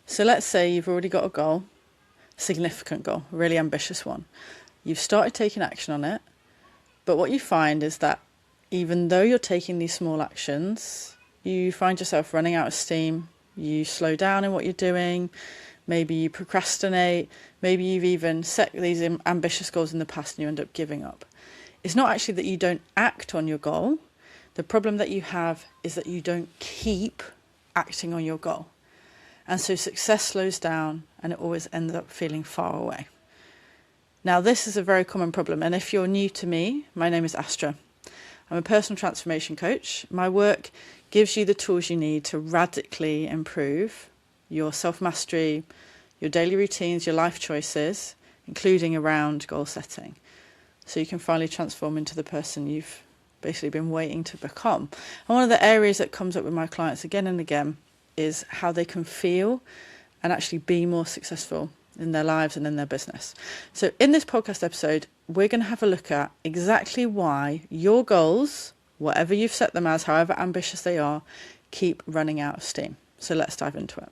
So let's say you've already got a goal, significant goal, a really ambitious one. You've started taking action on it, but what you find is that even though you're taking these small actions, you find yourself running out of steam, you slow down in what you're doing, maybe you procrastinate, maybe you've even set these ambitious goals in the past and you end up giving up. It's not actually that you don't act on your goal. The problem that you have is that you don't keep acting on your goal. And so success slows down and it always ends up feeling far away. Now, this is a very common problem. And if you're new to me, my name is Astra. I'm a personal transformation coach. My work gives you the tools you need to radically improve your self-mastery, your daily routines, your life choices, including around goal setting, so you can finally transform into the person you've basically been waiting to become. And one of the areas that comes up with my clients again and again is how they can feel and actually be more successful in their lives and in their business. So in this podcast episode, we're going to have a look at exactly why your goals, whatever you've set them as, however ambitious they are, keep running out of steam. So let's dive into it.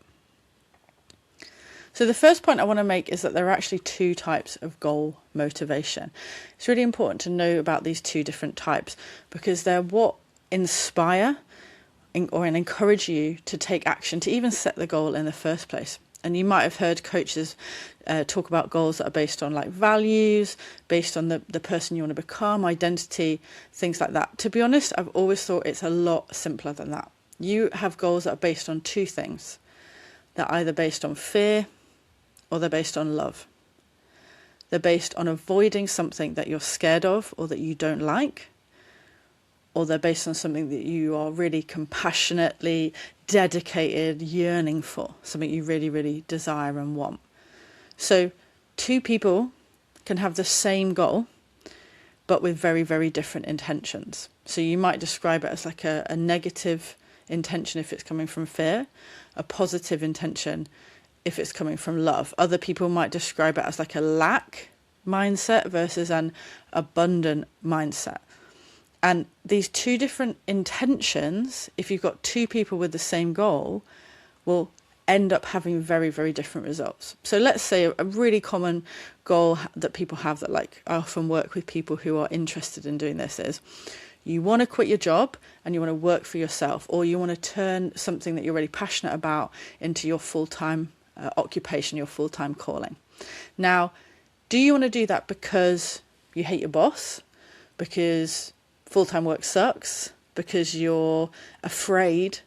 So the first point I want to make is that there are actually two types of goal motivation. It's really important to know about these two different types because they're what inspire or encourage you to take action, to even set the goal in the first place. And you might have heard coaches talk about goals that are based on like values, based on the person you want to become, identity, things like that. To be honest, I've always thought it's a lot simpler than that. You have goals that are based on two things. They're either based on fear or they're based on love. They're based on avoiding something that you're scared of or that you don't like, or they're based on something that you are really compassionately dedicated, yearning for, something you really, really desire and want. So two people can have the same goal, but with very, very different intentions. So you might describe it as like a negative intention if it's coming from fear, a positive intention if it's coming from love. Other people might describe it as like a lack mindset versus an abundant mindset. And these two different intentions, if you've got two people with the same goal, will end up having very, very different results. So let's say a really common goal that people have that like I often work with people who are interested in doing this is you want to quit your job and you want to work for yourself, or you want to turn something that you're really passionate about into your full-time occupation, your full-time calling. Now, do you want to do that because you hate your boss, because full-time work sucks, because you're afraid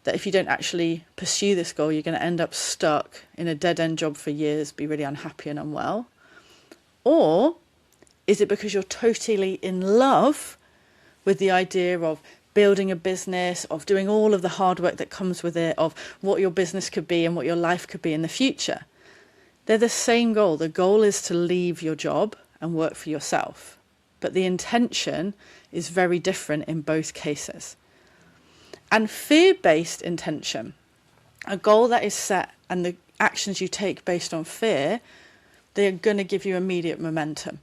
that if you don't actually pursue this goal, you're going to end up stuck in a dead-end job for years, be really unhappy and unwell? Or is it because you're totally in love with the idea of building a business, of doing all of the hard work that comes with it, of what your business could be and what your life could be in the future? They're the same goal. The goal is to leave your job and work for yourself. But the intention is very different in both cases. And fear-based intention, a goal that is set and the actions you take based on fear, they're going to give you immediate momentum.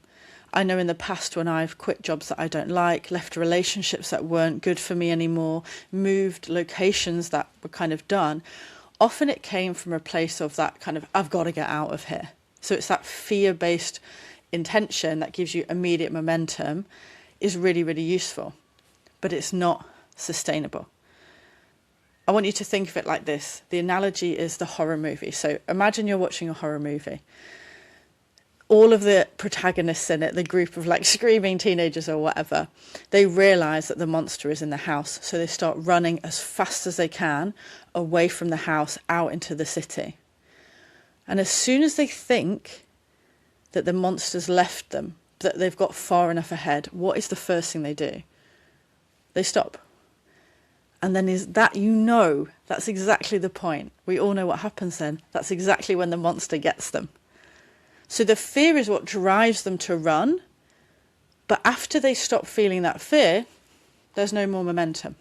I know in the past when I've quit jobs that I don't like, left relationships that weren't good for me anymore, moved locations that were kind of done, often it came from a place of that kind of, I've got to get out of here. So it's that fear-based intention that gives you immediate momentum is really, really useful, but it's not sustainable. I want you to think of it like this. The analogy is the horror movie. So imagine you're watching a horror movie. All of the protagonists in it, the group of like screaming teenagers or whatever, they realize that the monster is in the house. So they start running as fast as they can away from the house out into the city. And as soon as they think that the monster's left them, that they've got far enough ahead, what is the first thing they do? They stop. And then is that, that's exactly the point. We all know what happens then. That's exactly when the monster gets them. So the fear is what drives them to run. But after they stop feeling that fear, there's no more momentum.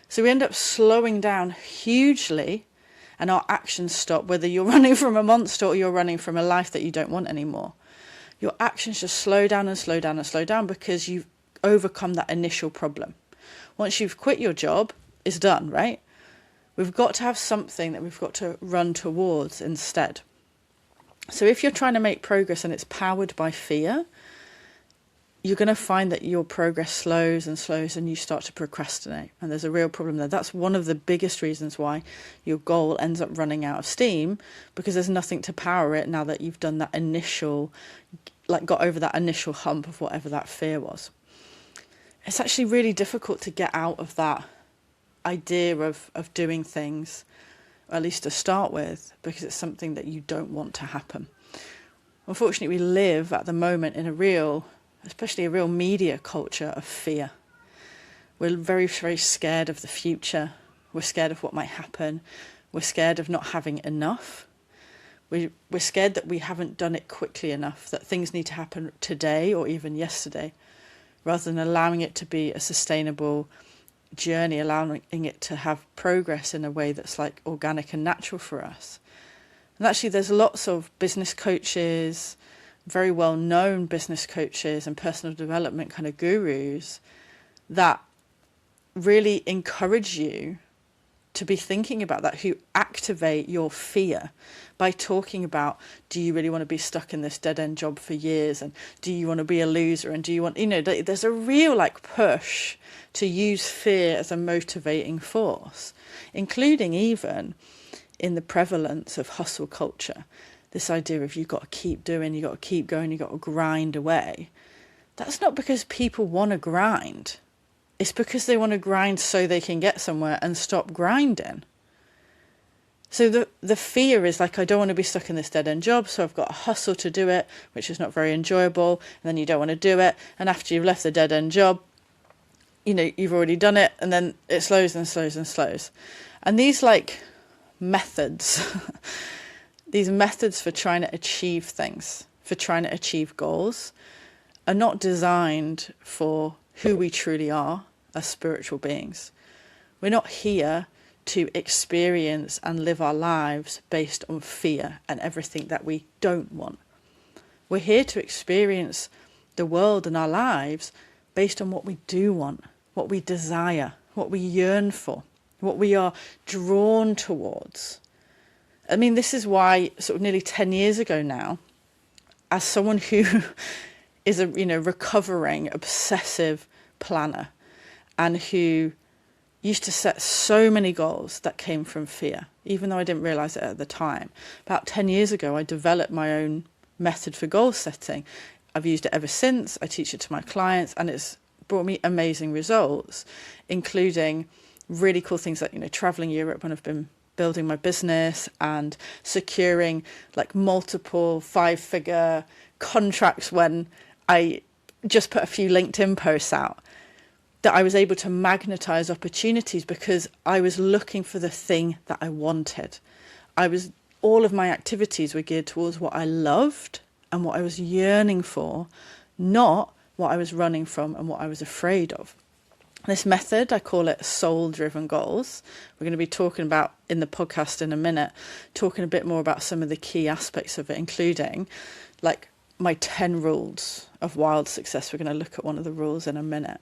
So we end up slowing down hugely and our actions stop, whether you're running from a monster or you're running from a life that you don't want anymore. Your actions just slow down and slow down and slow down because you've overcome that initial problem. Once you've quit your job, it's done, right? We've got to have something that we've got to run towards instead. So if you're trying to make progress and it's powered by fear, you're going to find that your progress slows and slows and you start to procrastinate. And there's a real problem there. That's one of the biggest reasons why your goal ends up running out of steam, because there's nothing to power it now that you've done that initial, got over that initial hump of whatever that fear was. It's actually really difficult to get out of that idea of doing things, or at least to start with, because it's something that you don't want to happen. Unfortunately, we live at the moment in especially a real media culture of fear. We're very, very scared of the future. We're scared of what might happen. We're scared of not having enough. We're scared that we haven't done it quickly enough, that things need to happen today or even yesterday, rather than allowing it to be a sustainable journey, allowing it to have progress in a way that's like organic and natural for us. And actually there's lots of business coaches, very well-known business coaches and personal development kind of gurus that really encourage you to be thinking about that, who activate your fear by talking about, do you really want to be stuck in this dead-end job for years, and do you want to be a loser, and do you want, there's a real push to use fear as a motivating force, including even in the prevalence of hustle culture. This idea of you've got to keep doing, you've got to keep going, you've got to grind away. That's not because people want to grind. It's because they want to grind so they can get somewhere and stop grinding. So the fear is I don't want to be stuck in this dead-end job, so I've got to hustle to do it, which is not very enjoyable, and then you don't want to do it, and after you've left the dead-end job, you've already done it, and then it slows and slows and slows. And these methods, these methods for trying to achieve things, for trying to achieve goals, are not designed for who we truly are as spiritual beings. We're not here to experience and live our lives based on fear and everything that we don't want. We're here to experience the world and our lives based on what we do want, what we desire, what we yearn for, what we are drawn towards. I mean, this is why sort of nearly 10 years ago now, as someone who is a recovering obsessive planner and who used to set so many goals that came from fear, even though I didn't realize it at the time. About 10 years ago, I developed my own method for goal setting. I've used it ever since. I teach it to my clients, and it's brought me amazing results, including really cool things like, traveling Europe when I've been building my business, and securing multiple 5-figure contracts when I just put a few LinkedIn posts out, that I was able to magnetize opportunities because I was looking for the thing that I wanted. All of my activities were geared towards what I loved and what I was yearning for, not what I was running from and what I was afraid of. This method, I call it soul-driven goals. We're going to be talking about in the podcast in a minute, talking a bit more about some of the key aspects of it, including my 10 rules of wild success. We're going to look at one of the rules in a minute.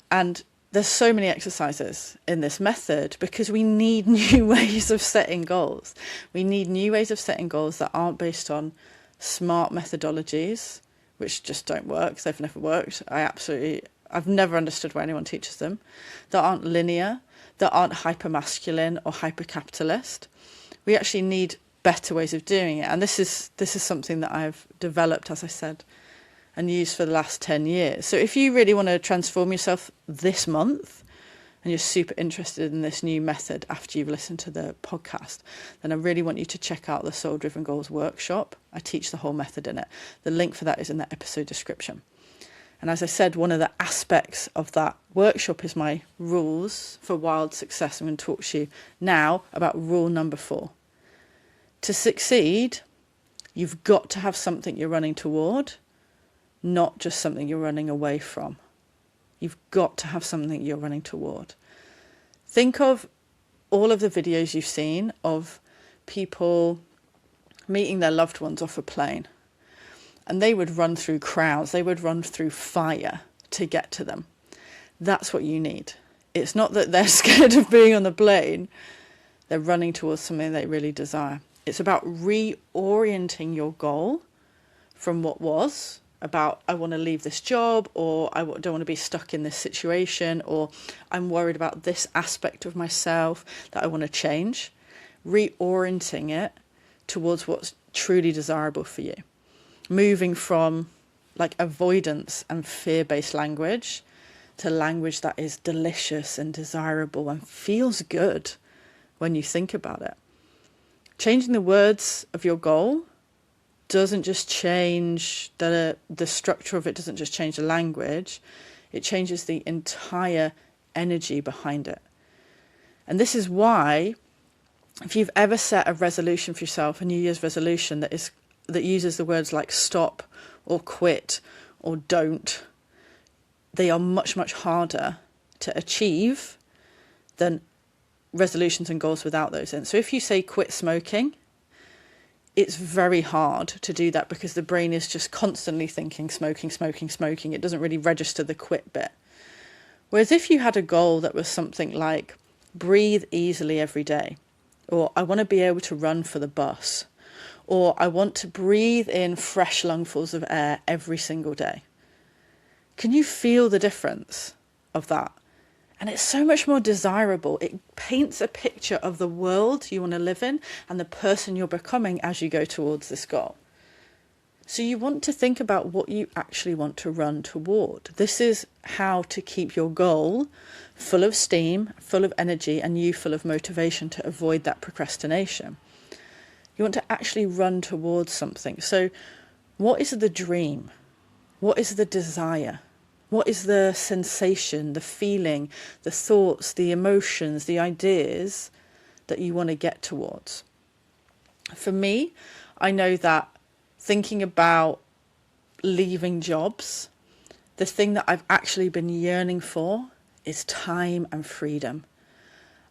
And there's so many exercises in this method because we need new ways of setting goals. We need new ways of setting goals that aren't based on smart methodologies, which just don't work. They've never worked. I've never understood why anyone teaches them. That aren't linear, that aren't hyper-masculine or hyper-capitalist. We actually need better ways of doing it. And this is something that I've developed, as I said, and used for the last 10 years. So if you really want to transform yourself this month, and you're super interested in this new method after you've listened to the podcast, then I really want you to check out the Soul Driven Goals workshop. I teach the whole method in it. The link for that is in the episode description. And as I said, one of the aspects of that workshop is my rules for wild success. I'm going to talk to you now about rule number 4. To succeed, you've got to have something you're running toward, not just something you're running away from. You've got to have something you're running toward. Think of all of the videos you've seen of people meeting their loved ones off a plane. And they would run through crowds. They would run through fire to get to them. That's what you need. It's not that they're scared of being on the plane. They're running towards something they really desire. It's about reorienting your goal from what was about, I want to leave this job, or I don't want to be stuck in this situation, or I'm worried about this aspect of myself that I want to change. Reorienting it towards what's truly desirable for you. Moving from like avoidance and fear-based language to language that is delicious and desirable and feels good when you think about it. Changing the words of your goal doesn't just change the structure of it, doesn't just change the language, it changes the entire energy behind it. And this is why, if you've ever set a resolution for yourself, a New Year's resolution that uses the words like stop or quit or don't, they are much, much harder to achieve than resolutions and goals without those in. So if you say quit smoking, it's very hard to do that because the brain is just constantly thinking smoking, smoking, smoking. It doesn't really register the quit bit. Whereas if you had a goal that was something like breathe easily every day, or I want to be able to run for the bus, or I want to breathe in fresh lungfuls of air every single day. Can you feel the difference of that? And it's so much more desirable. It paints a picture of the world you want to live in and the person you're becoming as you go towards this goal. So you want to think about what you actually want to run toward. This is how to keep your goal full of steam, full of energy, and you full of motivation to avoid that procrastination. You want to actually run towards something. So what is the dream? What is the desire? What is the sensation, the feeling, the thoughts, the emotions, the ideas that you want to get towards? For me, I know that thinking about leaving jobs, the thing that I've actually been yearning for is time and freedom.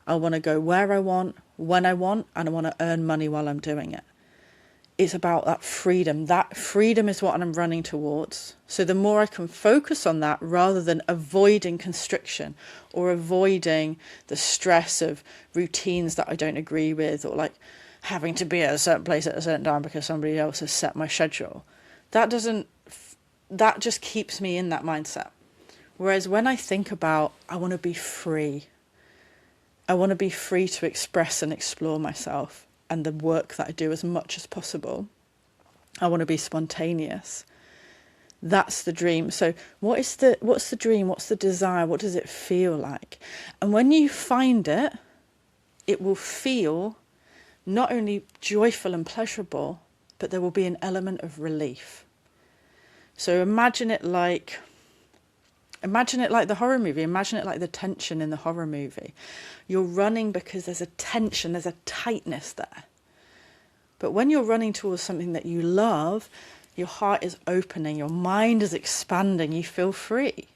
I want to go where I want, when I want, and I want to earn money while I'm doing it. It's about that freedom. That freedom is what I'm running towards. So the more I can focus on that rather than avoiding constriction or avoiding the stress of routines that I don't agree with, or like having to be at a certain place at a certain time because somebody else has set my schedule, that just keeps me in that mindset. Whereas when I think about, I want to be free, I want to be free to express and explore myself and the work that I do as much as possible. I want to be spontaneous. That's the dream. So what's the dream? What's the desire? What does it feel like? And when you find it, it will feel not only joyful and pleasurable, but there will be an element of relief. So imagine it like the horror movie. Imagine it like the tension in the horror movie. You're running because there's a tension, there's a tightness there. But when you're running towards something that you love, your heart is opening, your mind is expanding, you feel free.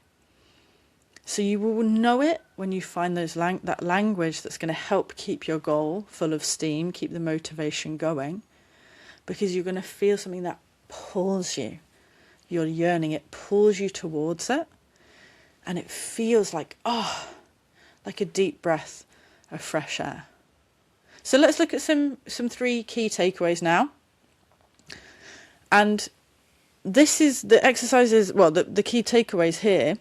So you will know it when you find that language that's going to help keep your goal full of steam, keep the motivation going, because you're going to feel something that pulls you. You're yearning, it pulls you towards it. And it feels like a deep breath of fresh air. So let's look at some 3 key takeaways now. And this is the exercises, the key takeaways here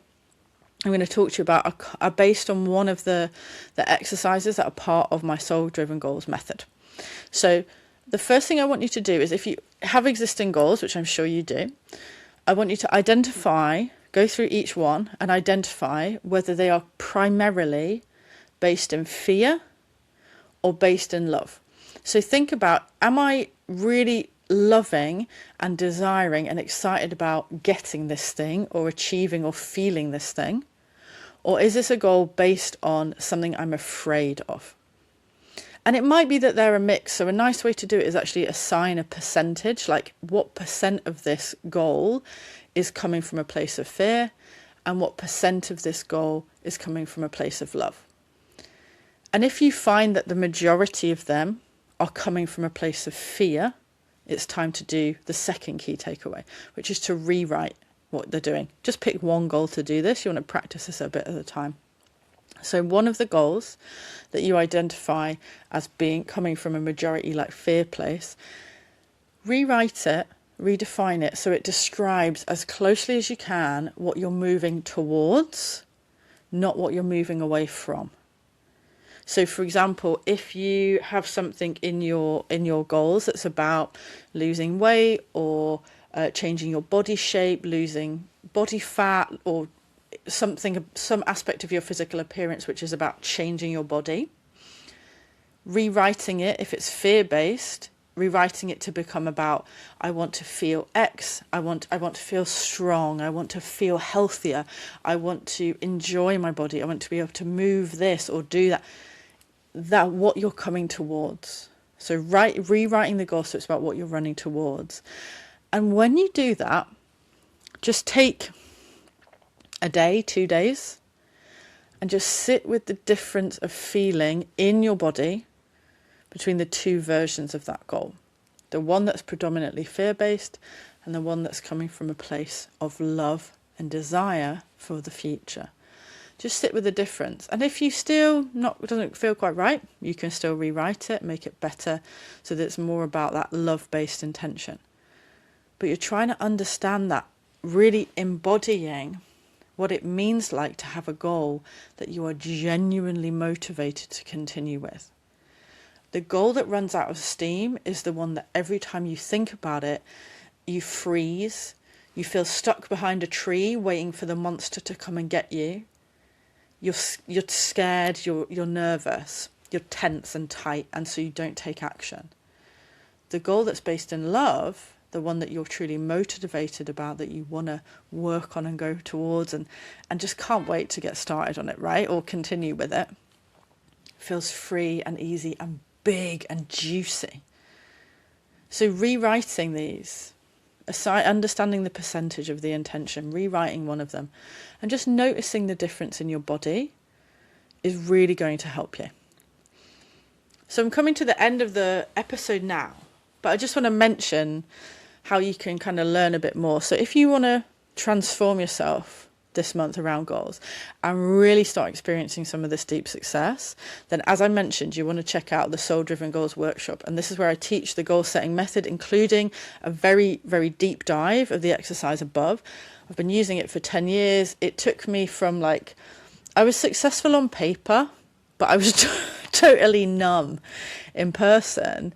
I'm going to talk to you about are based on one of the exercises that are part of my Soul Driven Goals method. So the first thing I want you to do is, if you have existing goals, which I'm sure you do, I want you to go through each one and identify whether they are primarily based in fear or based in love. So think about, am I really loving and desiring and excited about getting this thing or achieving or feeling this thing? Or is this a goal based on something I'm afraid of? And it might be that they're a mix. So a nice way to do it is actually assign a percentage, like what percent of this goal is coming from a place of fear and what percent of this goal is coming from a place of love. And if you find that the majority of them are coming from a place of fear, it's time to do the second key takeaway, which is to rewrite what they're doing. Just pick one goal to do this. You want to practice this a bit at a time. So one of the goals that you identify as being coming from a majority like fear place, rewrite it, redefine it so it describes as closely as you can what you're moving towards, not what you're moving away from. So for example, if you have something in your goals that's about losing weight or changing your body shape, losing body fat, or some aspect of your physical appearance which is about changing your body, rewriting it, if it's fear-based, rewriting it to become about, I want to feel X, I want to feel strong, I want to feel healthier, I want to enjoy my body, I want to be able to move this or do that what you're coming towards. So rewriting the goal so it's about what you're running towards. And when you do that, just take a day, 2 days, and just sit with the difference of feeling in your body between the two versions of that goal. The one that's predominantly fear-based and the one that's coming from a place of love and desire for the future. Just sit with the difference. And if you still doesn't feel quite right, you can still rewrite it, make it better so that it's more about that love-based intention. But you're trying to understand that, really embodying what it means like to have a goal that you are genuinely motivated to continue with. The goal that runs out of steam is the one that every time you think about it, you freeze, you feel stuck behind a tree waiting for the monster to come and get you. You're scared, you're nervous, you're tense and tight, and so you don't take action. The goal that's based in love, the one that you're truly motivated about, that you want to work on and go towards and just can't wait to get started on it, right? Or continue with it, feels free and easy and big and juicy. So rewriting these, understanding the percentage of the intention, rewriting one of them, and just noticing the difference in your body is really going to help you. So I'm coming to the end of the episode now, but I just want to mention how you can kind of learn a bit more. So if you want to transform yourself this month around goals and really start experiencing some of this deep success, then as I mentioned, you want to check out the Soul Driven Goals workshop. And this is where I teach the goal setting method, including a very, very deep dive of the exercise above. I've been using it for 10 years. It took me from I was successful on paper, but I was totally numb in person,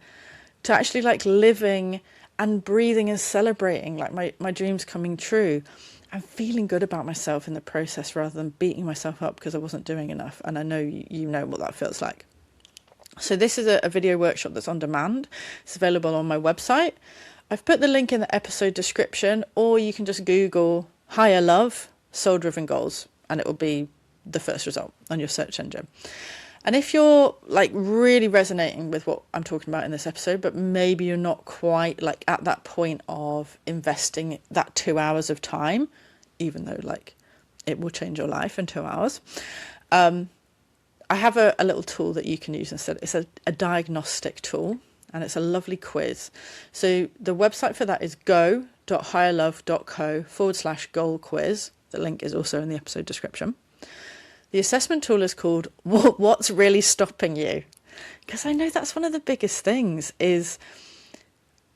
to actually living and breathing and celebrating my dreams coming true and feeling good about myself in the process rather than beating myself up because I wasn't doing enough. And I know you know what that feels like. So this is a video workshop that's on demand. It's available on my website. I've put the link in the episode description, or you can just Google Higher Love Soul Driven Goals and it will be the first result on your search engine. And if you're really resonating with what I'm talking about in this episode, but maybe you're not quite at that point of investing that 2 hours of time, even though it will change your life in 2 hours, I have a little tool that you can use instead. It's a diagnostic tool, and it's a lovely quiz. So the website for that is go.higherlove.co/goal quiz. The link is also in the episode description. The assessment tool is called What's Really Stopping You? Because I know that's one of the biggest things is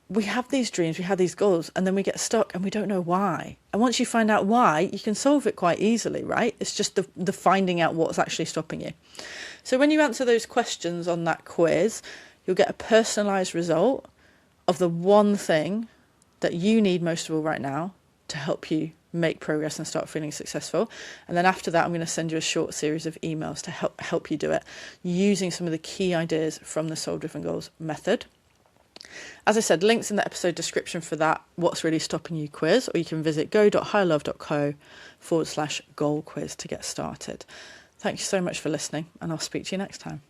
we have these dreams, we have these goals, and then we get stuck and we don't know why. And once you find out why, you can solve it quite easily, right? It's just the finding out what's actually stopping you. So when you answer those questions on that quiz, you'll get a personalised result of the one thing that you need most of all right now to help you make progress and start feeling successful. And then after that, I'm going to send you a short series of emails to help you do it using some of the key ideas from the Soul Driven Goals method. As I said, links in the episode description for that What's Really Stopping You quiz, or you can visit go.higherlove.co/goal quiz to get started. Thank you so much for listening, and I'll speak to you next time.